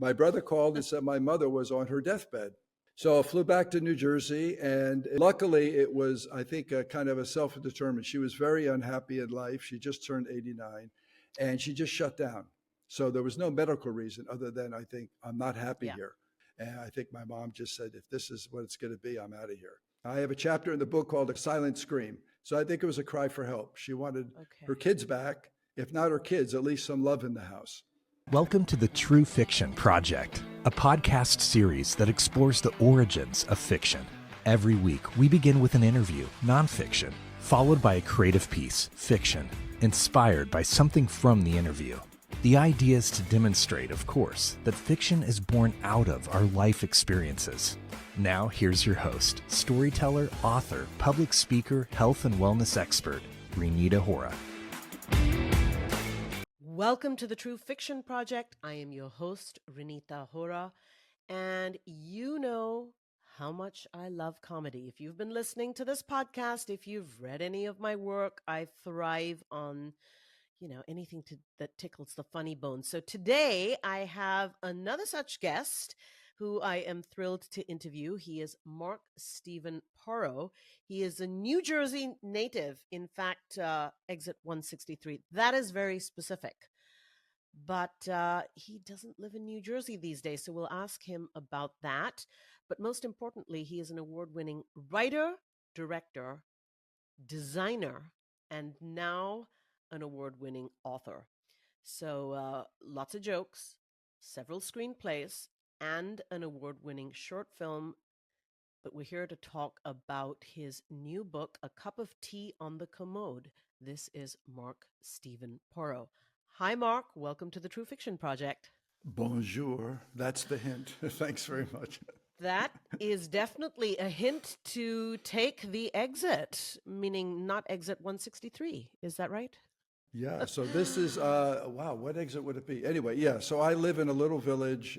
My brother called and said my mother was on her deathbed. So I flew back to New Jersey, and luckily it was, I think, a kind of a self-determined. She was very unhappy in life. She just turned 89, and she just shut down. So there was no medical reason other than I think I'm not happy Yeah. here. And I think my mom just said, if this is what it's going to be, I'm out of here. I have a chapter in the book called A Silent Scream. So I think it was a cry for help. She wanted her Okay. kids back, if not her kids, at least some love in the house. Welcome to the True Fiction Project, a podcast series that explores the origins of fiction. Every week, we begin with an interview, nonfiction, followed by a creative piece, fiction, inspired by something from the interview. The idea is to demonstrate, of course, that fiction is born out of our life experiences. Now, here's your host, storyteller, author, public speaker, health and wellness expert, Renita Hora. Welcome to the True Fiction Project. I am your host, Renita Hora, and you know how much I love comedy. If you've been listening to this podcast, if you've read any of my work, I thrive on, anything that tickles the funny bone. So today I have another such guest who I am thrilled to interview. He is Mark Steven Porro. He is a New Jersey native. In fact, exit 163. That is very specific. But he doesn't live in New Jersey these days, so we'll ask him about that. But most importantly, he is an award-winning writer, director, designer, and now an award-winning author. So lots of jokes, several screenplays, and an award-winning short film. But we're here to talk about his new book, A Cup of Tea on the Commode. This is Mark Steven Porro. Hi, Mark. Welcome to the True Fiction Project. Bonjour. That's the hint. Thanks very much. That is definitely a hint to take the exit, meaning not exit 163. Is that right? Yeah, so this is, wow, what exit would it be? Anyway, yeah, so I live in a little village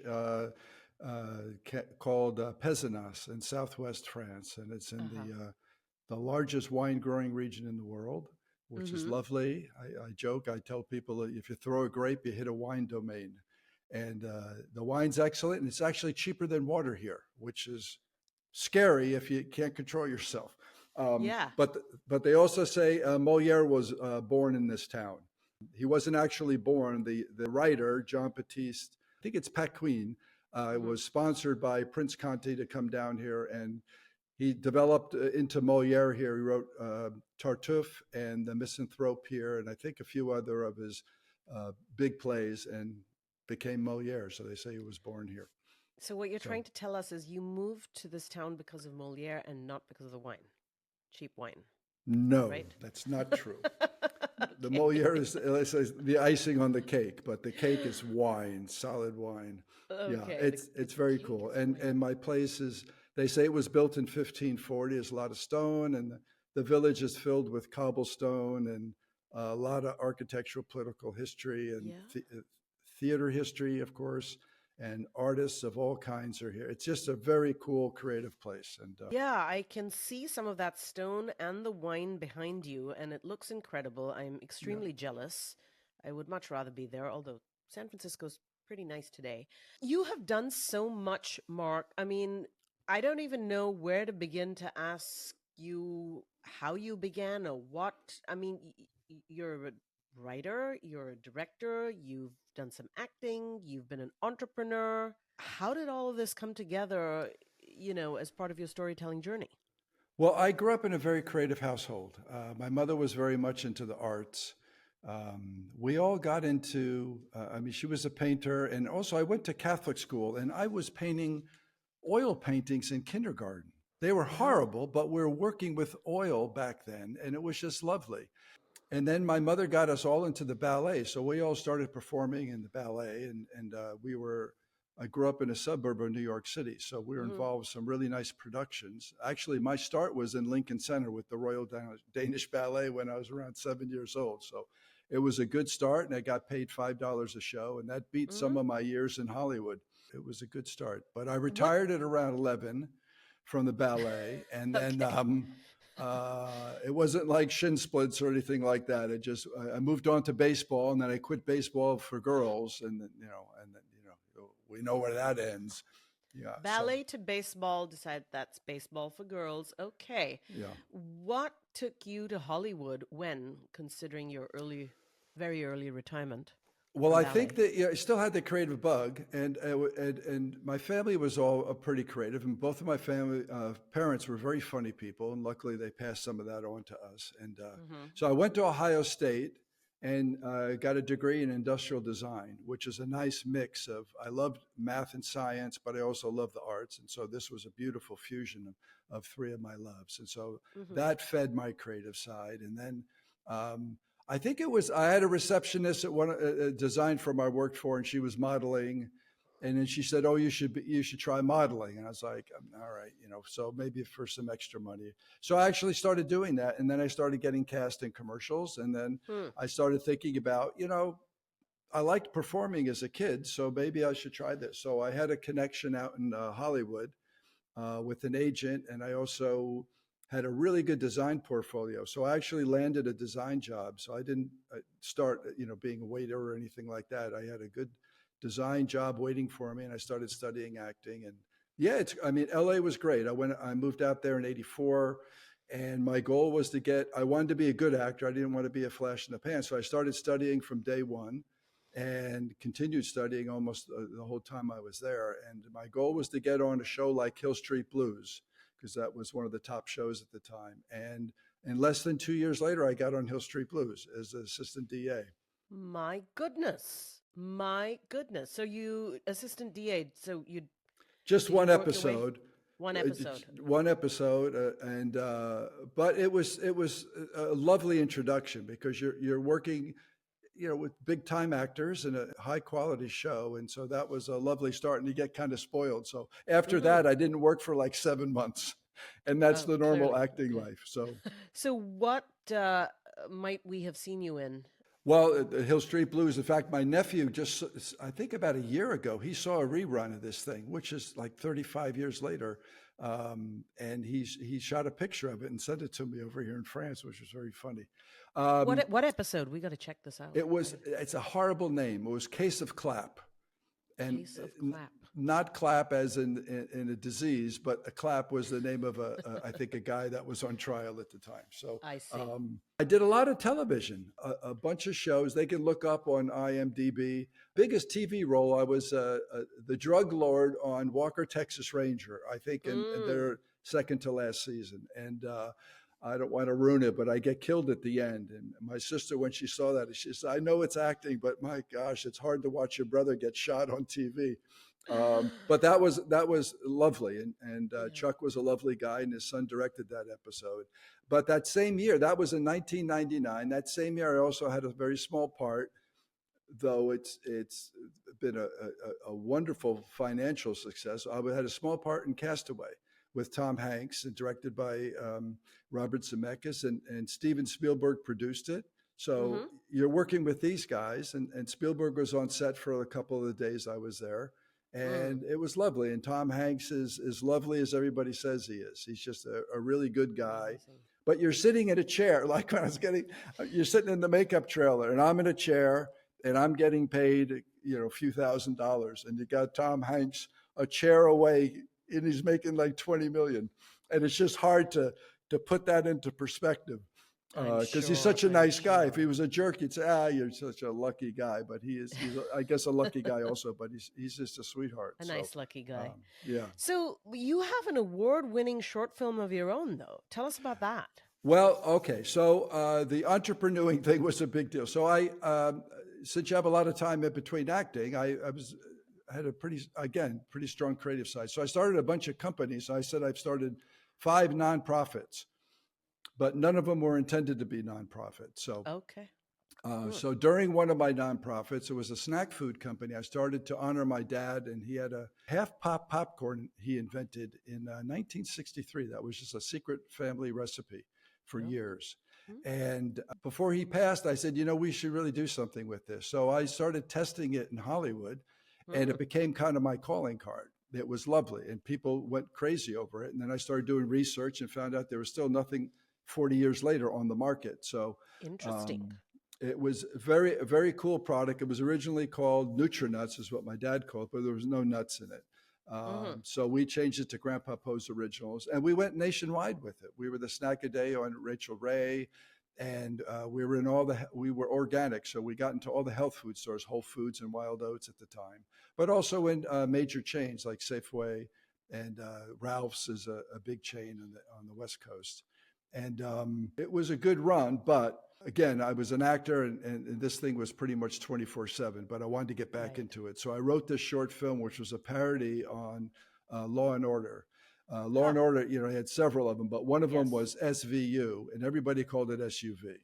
called Pézenas in southwest France, and it's in the largest wine growing region in the world, which is lovely. I joke, I tell people if you throw a grape, you hit a wine domain. And the wine's excellent, and it's actually cheaper than water here, which is scary if you can't control yourself. Yeah. But they also say Molière was born in this town. He wasn't actually born. The writer, Jean-Baptiste, I think it's Paquin, was sponsored by Prince Conti to come down here, and he developed into Molière here. He wrote Tartuffe and The Misanthrope here, and I think a few other of his big plays, and became Molière. So they say he was born here. So what you're trying to tell us is you moved to this town because of Molière and not because of the wine, cheap wine. No, right? That's not true. The Molière is the icing on the cake, but the cake is wine, solid wine. Okay, Yeah, it's very cool. And my place is, they say it was built in 1540. There's a lot of stone, and the village is filled with cobblestone and a lot of architectural, political history, and theater history, of course. And artists of all kinds are here. It's just a very cool, creative place. And yeah, I can see some of that stone and the wine behind you, and it looks incredible. I'm extremely jealous. I would much rather be there, although San Francisco's pretty nice today. You have done so much, Mark. I mean, I don't even know where to begin to ask you how you began or what. I mean, you're a writer, you're a director, you've done some acting, you've been an entrepreneur. How did all of this come together, as part of your storytelling journey? Well, I grew up in a very creative household. My mother was very much into the arts. We all got into, she was a painter. And also I went to Catholic school, and I was painting oil paintings in kindergarten. They were horrible, but we were working with oil back then, and it was just lovely. And then my mother got us all into the ballet. So we all started performing in the ballet, and I grew up in a suburb of New York City. So we were involved with some really nice productions. Actually, my start was in Lincoln Center with the Royal Danish Ballet when I was around 7 years old. So it was a good start, and I got paid $5 a show, and that beat some of my years in Hollywood. It was a good start, but I retired at around 11 from the ballet. And then, it wasn't like shin splints or anything like that. I moved on to baseball, and then I quit baseball for girls, and then we know where that ends. Yeah. So, Ballet to baseball, decide that's baseball for girls. Okay. yeah. What took you to Hollywood when, considering your very early retirement Well, from I think ballet? that I still had the creative bug, and my family was all pretty creative, and both of my family parents were very funny people, and luckily they passed some of that on to us. And Mm-hmm. so I went to Ohio State and got a degree in industrial design, which is a nice mix of I loved math and science, but I also love the arts, and so this was a beautiful fusion of three of my loves, and so Mm-hmm. that fed my creative side, and then. I think it was, I had a receptionist at one design firm I worked for, and she was modeling. And then she said, "Oh, you should try modeling." And I was like, "All right, so maybe for some extra money." So I actually started doing that. And then I started getting cast in commercials. And then Hmm. I started thinking about, I liked performing as a kid, so maybe I should try this. So I had a connection out in Hollywood with an agent, and I also had a really good design portfolio. So I actually landed a design job. So I didn't start, being a waiter or anything like that. I had a good design job waiting for me, and I started studying acting. And yeah, LA was great. I moved out there in '84. And my goal was I wanted to be a good actor. I didn't want to be a flash in the pan. So I started studying from day one and continued studying almost the whole time I was there. And my goal was to get on a show like Hill Street Blues, because that was one of the top shows at the time. And less than 2 years later, I got on Hill Street Blues as an assistant DA. My goodness. My goodness. So you, assistant DA, so Just did you one work your way? episode. One Uh, episode. One episode, but it was a lovely introduction because you're working, with big time actors in a high quality show, and so that was a lovely start. And you get kind of spoiled. So after Mm-hmm. that, I didn't work for like 7 months, and that's Oh, the normal clearly. acting Okay. life. So. So what might we have seen you in? Well, the Hill Street Blues. In fact, my nephew I think about a year ago, he saw a rerun of this thing, which is like 35 years later. And he shot a picture of it and sent it to me over here in France, which was very funny. Um, What episode? We got to check this out. it's a horrible name. It was Case of Clap. And Case of Clap. not clap as in a disease, but a clap was the name of I think a guy that was on trial at the time. So I see. I did a lot of television, a bunch of shows. They can look up on IMDb. Biggest TV role, I was the drug lord on Walker, Texas Ranger, I think in their second to last season. And I don't want to ruin it, but I get killed at the end. And my sister, when she saw that, she said, "I know it's acting, but my gosh, it's hard to watch your brother get shot on TV." But that was lovely, and Yeah. Chuck was a lovely guy, and his son directed that episode. But that same year, that was in 1999. That same year, I also had a very small part, though it's been a wonderful financial success. I had a small part in Castaway with Tom Hanks, and directed by Robert Zemeckis, and Steven Spielberg produced it. So Mm-hmm. you're working with these guys, and Spielberg was on set for a couple of the days I was there. And it was lovely. And Tom Hanks is as lovely as everybody says he is. He's just a really good guy. Amazing. But you're sitting in a chair, like when you're sitting in the makeup trailer, and I'm in a chair, and I'm getting paid, a few $1,000s, and you got Tom Hanks a chair away, and he's making like 20 million. And it's just hard to put that into perspective. Because he's such a nice guy. If he was a jerk, you'd say, "You're such a lucky guy." But he's I guess, a lucky guy also. But he's just a sweetheart. A nice, lucky guy. Yeah. So you have an award-winning short film of your own, though. Tell us about that. Well, okay. So the entrepreneuring thing was a big deal. So since you have a lot of time in between acting, I had a pretty strong creative side. So I started a bunch of companies. I said I've started 5 nonprofits, but none of them were intended to be nonprofit. So, Okay. so during one of my nonprofits, it was a snack food company. I started to honor my dad, and he had a half pop popcorn he invented in 1963. That was just a secret family recipe for years. And before he passed, I said, we should really do something with this. So I started testing it in Hollywood, and it became kind of my calling card. It was lovely, and people went crazy over it. And then I started doing research and found out there was still nothing 40 years later on the market. So Interesting. It was a very cool product. It was originally called Nutrinuts, is what my dad called it, but there was no nuts in it. Hmm. So we changed it to Grandpa Poe's Originals, and we went nationwide with it. We were the snack a day on Rachel Ray, and we were in we were organic, so we got into all the health food stores, Whole Foods and Wild Oats at the time, but also in major chains like Safeway and Ralph's is a big chain on the West Coast. And it was a good run, but again, I was an actor, and this thing was pretty much 24/7. But I wanted to get back Right. into it, so I wrote this short film, which was a parody on Law and Order. Law Huh. and Order, I had several of them, but one of them Yes. was SVU, and everybody called it SUV.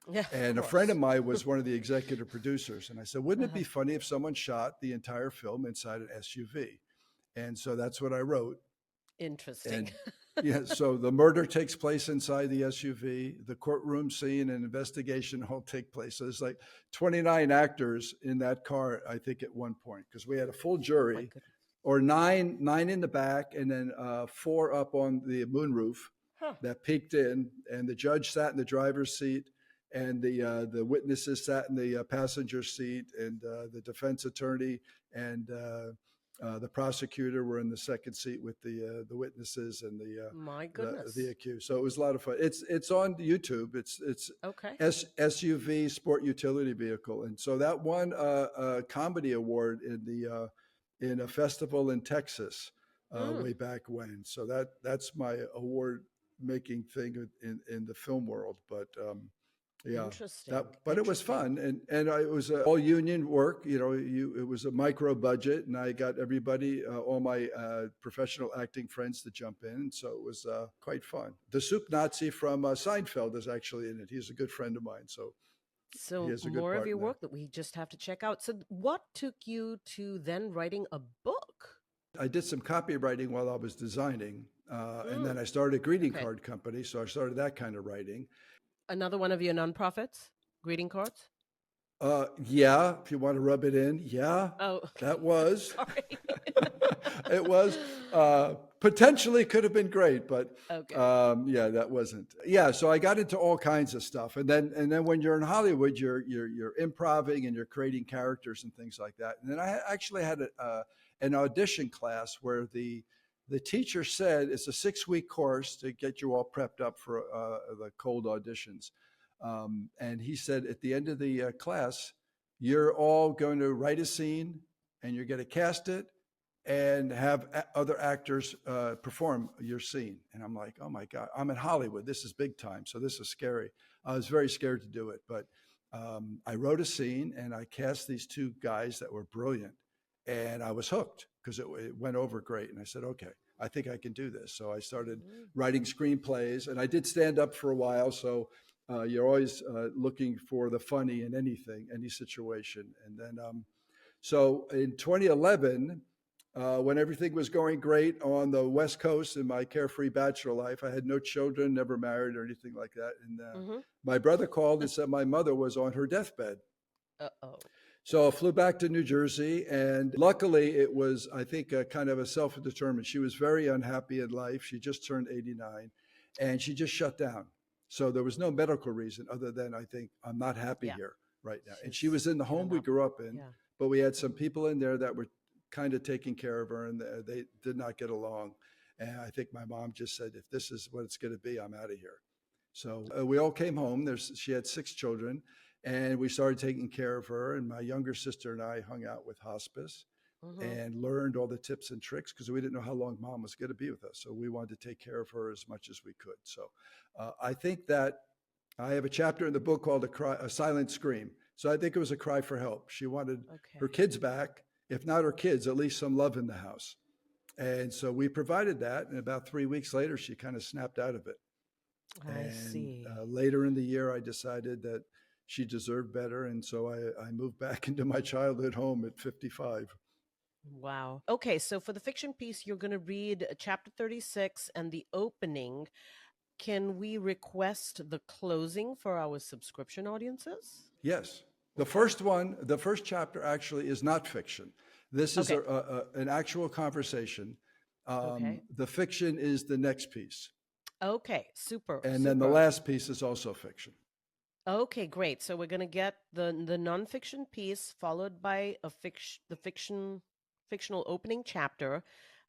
Yeah, of And a friend of course. mine was one of the executive producers, and I said, "Wouldn't it Uh-huh. be funny if someone shot the entire film inside an SUV?" And so that's what I wrote. Interesting. And yeah, so the murder takes place inside the SUV. The courtroom scene and investigation all take place. So there's like 29 actors in that car, I think, at one point, because we had a full My jury, goodness. or nine in the back, and then four up on the moonroof Huh. that peeked in, and the judge sat in the driver's seat, and the witnesses sat in the passenger seat, and the defense attorney and the prosecutor were in the second seat with the witnesses and My the goodness. accused. So it was a lot of fun. It's on YouTube. It's Okay. SUV sport utility vehicle, and so that won a comedy award in a festival in Texas Mm, way back when. So that's my award making thing in the film world. But yeah, interesting. but it was Interesting. fun, and it was all union work. It was a micro budget, and I got everybody, all my professional acting friends to jump in, and so it was quite fun. The soup Nazi from Seinfeld is actually in it. He's a good friend of mine, so he So has a good more of part your in that. work that we just have to check out. So what took you to then writing a book? I did some copywriting while I was designing, and then Mm, I started a greeting okay. card company, so I started that kind of writing. Another one of your nonprofits? Greeting cards? Yeah, if you want to rub it in, yeah, Oh, that was. sorry. It was potentially could have been great, but Okay. yeah, that wasn't. Yeah, so I got into all kinds of stuff, and then when you're in Hollywood, you're improvising and you're creating characters and things like that. And then I actually had an audition class where the teacher said it's a 6-week course to get you all prepped up for the cold auditions. And he said at the end of the class, you're all going to write a scene and you're going to cast it and have other actors perform your scene. And I'm like, oh my God, I'm in Hollywood. This is big time. So this is scary. I was very scared to do it. But I wrote a scene and I cast these two guys that were brilliant. And I was hooked because it went over great. And I said, okay, I think I can do this. So I started Mm, writing screenplays, and I did stand up for a while. So you're always looking for the funny in anything, any situation. And then, so in 2011, when everything was going great on the West Coast in my carefree bachelor life, I had no children, never married or anything like that. And mm-hmm. my brother called and said my mother was on her deathbed. Uh-oh. So I flew back to New Jersey, and luckily it was, I think, a kind of a self-determined. She was very unhappy in life. She just turned 89, and she just shut down. So there was no medical reason other than I think I'm not happy Yeah. here right now. And she She's was in the home given we up. grew up in, Yeah. but we had some Hmm. people in there that were kind of taking care of her, and they did not get along. And I think my mom just said, if this is what it's going to be, I'm out of here. So we all came home. She had 6 children, and we started taking care of her. And my younger sister and I hung out with hospice Hmm. and learned all the tips and tricks because we didn't know how long mom was going to be with us. So we wanted to take care of her as much as we could. So I think that I have a chapter in the book called a Silent Scream. So I think it was a cry for help. She wanted her Okay. kids back, if not her kids, at least some love in the house. And so we provided that. And about 3 weeks later, she kind of snapped out of it. I And see. later in the year, I decided that she deserved better. And so I moved back into my childhood home at 55. Wow. Okay, so for the fiction piece, you're going to read chapter 36 and the opening. Can we request the closing for our subscription audiences? Yes. Okay. The first chapter actually is not fiction. This is Okay. an actual conversation. Okay. The fiction is the next piece. Okay. Super. And then the Super. last piece is also fiction. Okay, great. So we're going to get the nonfiction piece followed by the fictional opening chapter.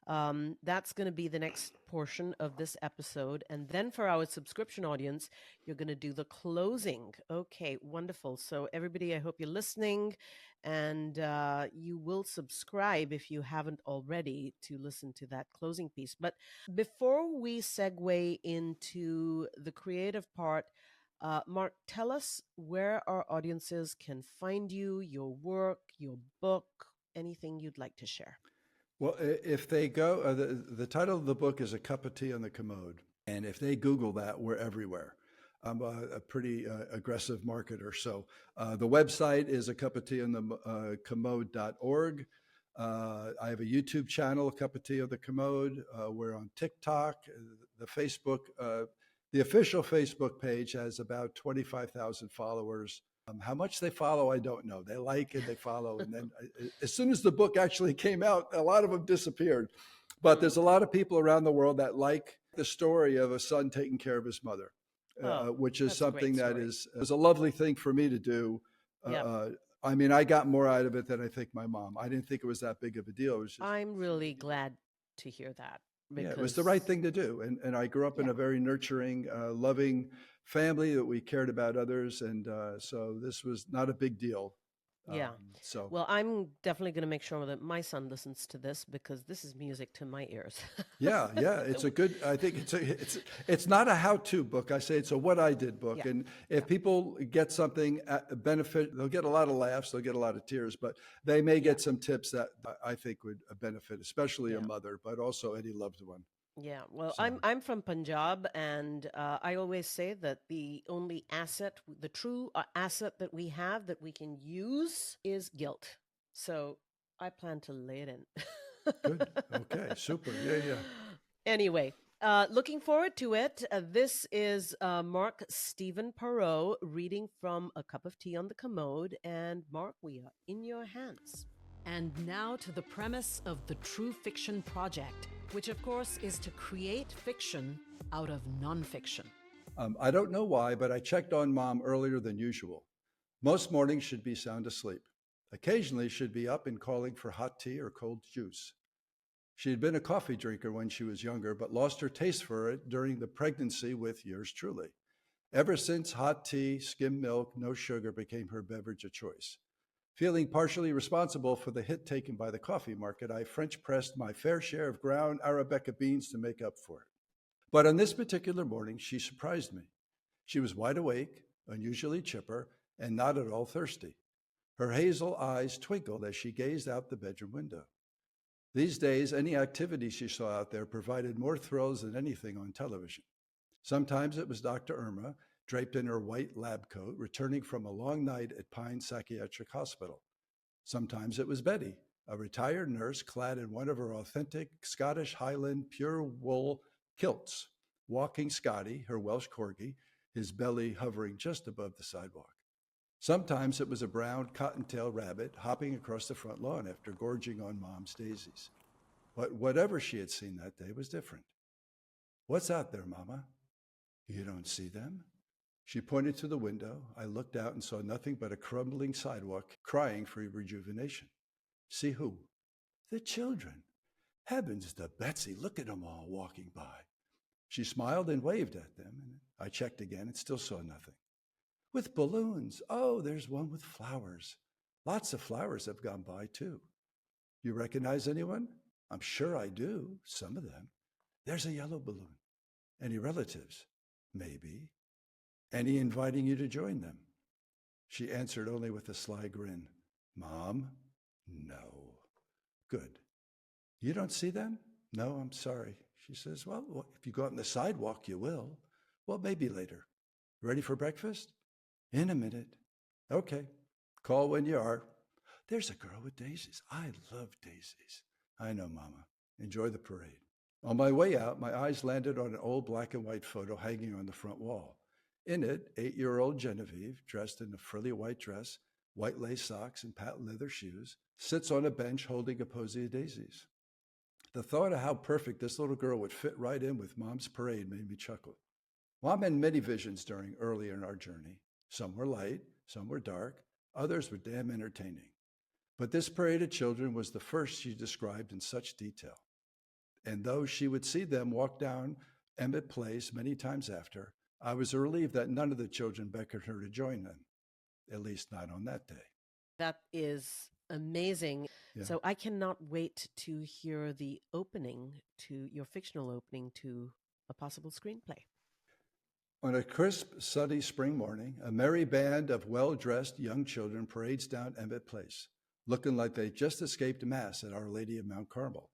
That's going to be the next portion of this episode, and then for our subscription audience, you're going to do the closing. Okay, wonderful. So everybody, I hope you're listening, and you will subscribe if you haven't already to listen to that closing piece. But before we segue into the creative part, Mark, tell us where our audiences can find you, your work, your book, anything you'd like to share. Well, if they go, the title of the book is A Cup of Tea on the Commode. And if they Google that, we're everywhere. I'm a pretty aggressive marketer. So the website is a cup of tea on the commode.org. I have a YouTube channel, A Cup of Tea on the Commode. We're on TikTok, the Facebook. The official Facebook page has about 25,000 followers. How much they follow, I don't know. They like and they follow. And then as soon as the book actually came out, a lot of them disappeared. But there's a lot of people around the world that like the story of a son taking care of his mother, which is something that is a lovely thing for me to do. I mean, I got more out of it than I think my mom. I didn't think it was that big of a deal. It was just, I'm really glad to hear that. Yeah, it was the right thing to do. And I grew up in a very nurturing, loving family that we cared about others. And so this was not a big deal. Yeah. Well, I'm definitely going to make sure that my son listens to this because this is music to my ears. Yeah. It's a good, I think it's not a how-to book. I say it's a what I did book. Yeah. And if people get something benefit, they'll get a lot of laughs, they'll get a lot of tears, but they may get some tips that I think would benefit, especially a mother, but also any loved one. Yeah, well, I'm from Punjab, and I always say that the only asset, the true asset that we have that we can use is guilt. So I plan to lay it in. Good. Okay. Super. Yeah. Anyway, looking forward to it. This is Mark Steven Porro reading from A Cup of Tea on the Commode. And Mark, we are in your hands. And now to the premise of the True Fiction Project, which of course is to create fiction out of nonfiction. I don't know why, but I checked on Mom earlier than usual. Most mornings she'd be sound asleep. Occasionally she'd be up and calling for hot tea or cold juice. She had been a coffee drinker when she was younger, but lost her taste for it during the pregnancy with yours truly. Ever since hot tea, skim milk, no sugar became her beverage of choice. Feeling partially responsible for the hit taken by the coffee market, I French pressed my fair share of ground Arabica beans to make up for it. But on this particular morning, she surprised me. She was wide awake, unusually chipper, and not at all thirsty. Her hazel eyes twinkled as she gazed out the bedroom window. These days, any activity she saw out there provided more thrills than anything on television. Sometimes it was Dr. Irma, draped in her white lab coat, returning from a long night at Pine Psychiatric Hospital. Sometimes it was Betty, a retired nurse clad in one of her authentic Scottish Highland pure wool kilts, walking Scotty, her Welsh corgi, his belly hovering just above the sidewalk. Sometimes it was a brown cottontail rabbit hopping across the front lawn after gorging on Mom's daisies. But whatever she had seen that day was different. "What's out there, Mama?" "You don't see them?" She pointed to the window. I looked out and saw nothing but a crumbling sidewalk crying for rejuvenation. "See who?" "The children. Heavens to Betsy, look at them all walking by." She smiled and waved at them, and I checked again and still saw nothing. "With balloons. Oh, there's one with flowers. Lots of flowers have gone by, too." "You recognize anyone?" "I'm sure I do, some of them." "There's a yellow balloon." "Any relatives?" "Maybe." "Any inviting you to join them?" She answered only with a sly grin. "Mom? No." "Good. You don't see them?" "No, I'm sorry." She says, well, if you go out on the sidewalk, you will." "Well, maybe later." "Ready for breakfast?" "In a minute." "Okay. Call when you are." "There's a girl with daisies. I love daisies." "I know, Mama. Enjoy the parade." On my way out, my eyes landed on an old black and white photo hanging on the front wall. In it, 8-year-old Genevieve, dressed in a frilly white dress, white lace socks, and patent leather shoes, sits on a bench holding a posy of daisies. The thought of how perfect this little girl would fit right in with Mom's parade made me chuckle. Mom had many visions early in our journey. Some were light, some were dark, others were damn entertaining. But this parade of children was the first she described in such detail. And though she would see them walk down Emmett Place many times after, I was relieved that none of the children beckoned her to join them, at least not on that day. That is amazing. Yeah. So I cannot wait to hear the opening to your fictional opening to a possible screenplay. On a crisp, sunny spring morning, a merry band of well-dressed young children parades down Emmett Place, looking like they just escaped Mass at Our Lady of Mount Carmel.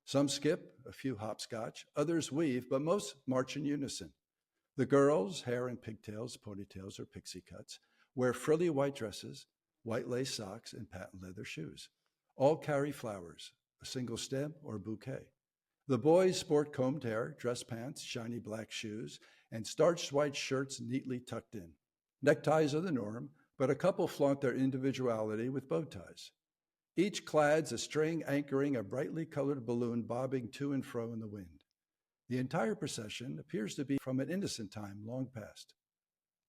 Some skip, a few hopscotch, others weave, but most march in unison. The girls, hair in pigtails, ponytails, or pixie cuts, wear frilly white dresses, white lace socks, and patent leather shoes. All carry flowers, a single stem or bouquet. The boys sport combed hair, dress pants, shiny black shoes, and starched white shirts neatly tucked in. Neckties are the norm, but a couple flaunt their individuality with bow ties. Each clads a string anchoring a brightly colored balloon bobbing to and fro in the wind. The entire procession appears to be from an innocent time long past.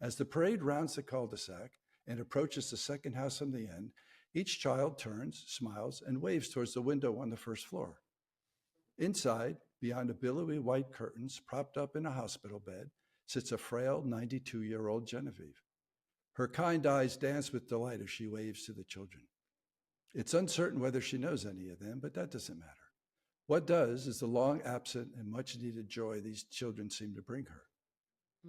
As the parade rounds the cul-de-sac and approaches the second house from the end, each child turns, smiles, and waves towards the window on the first floor. Inside, beyond the billowy white curtains propped up in a hospital bed, sits a frail 92-year-old Genevieve. Her kind eyes dance with delight as she waves to the children. It's uncertain whether she knows any of them, but that doesn't matter. What does is the long absent and much-needed joy these children seem to bring her.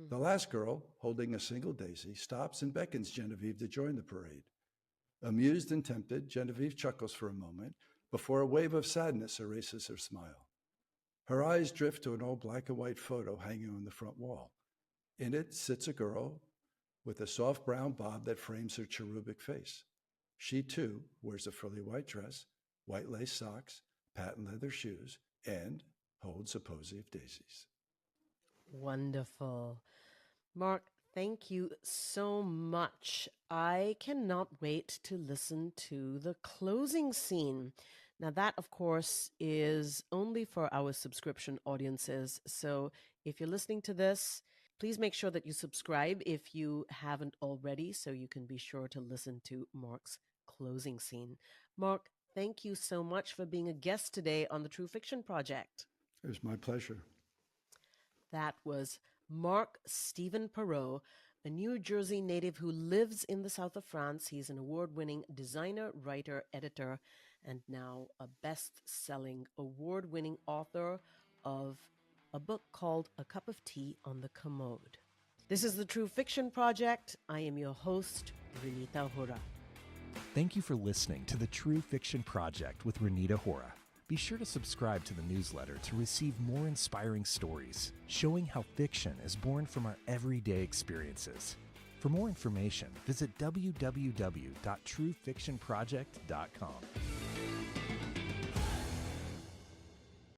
The last girl, holding a single daisy, stops and beckons Genevieve to join the parade. Amused and tempted, Genevieve chuckles for a moment before a wave of sadness erases her smile. Her eyes drift to an old black and white photo hanging on the front wall. In it sits a girl with a soft brown bob that frames her cherubic face. She, too, wears a frilly white dress, white lace socks, patent leather shoes, and holds a posy of daisies. Wonderful. Mark, thank you so much. I cannot wait to listen to the closing scene. Now, that, of course, is only for our subscription audiences. So if you're listening to this, please make sure that you subscribe if you haven't already, so you can be sure to listen to Mark's closing scene. Mark, thank you so much for being a guest today on the True Fiction Project. It was my pleasure. That was Mark Steven Porro, a New Jersey native who lives in the south of France. He's an award-winning designer, writer, editor, and now a best-selling, award-winning author of a book called A Cup of Tea on the Commode. This is the True Fiction Project. I am your host, Renita Hora. Thank you for listening to the True Fiction Project with Renita Hora. Be sure to subscribe to the newsletter to receive more inspiring stories showing how fiction is born from our everyday experiences. For more information, visit www.truefictionproject.com.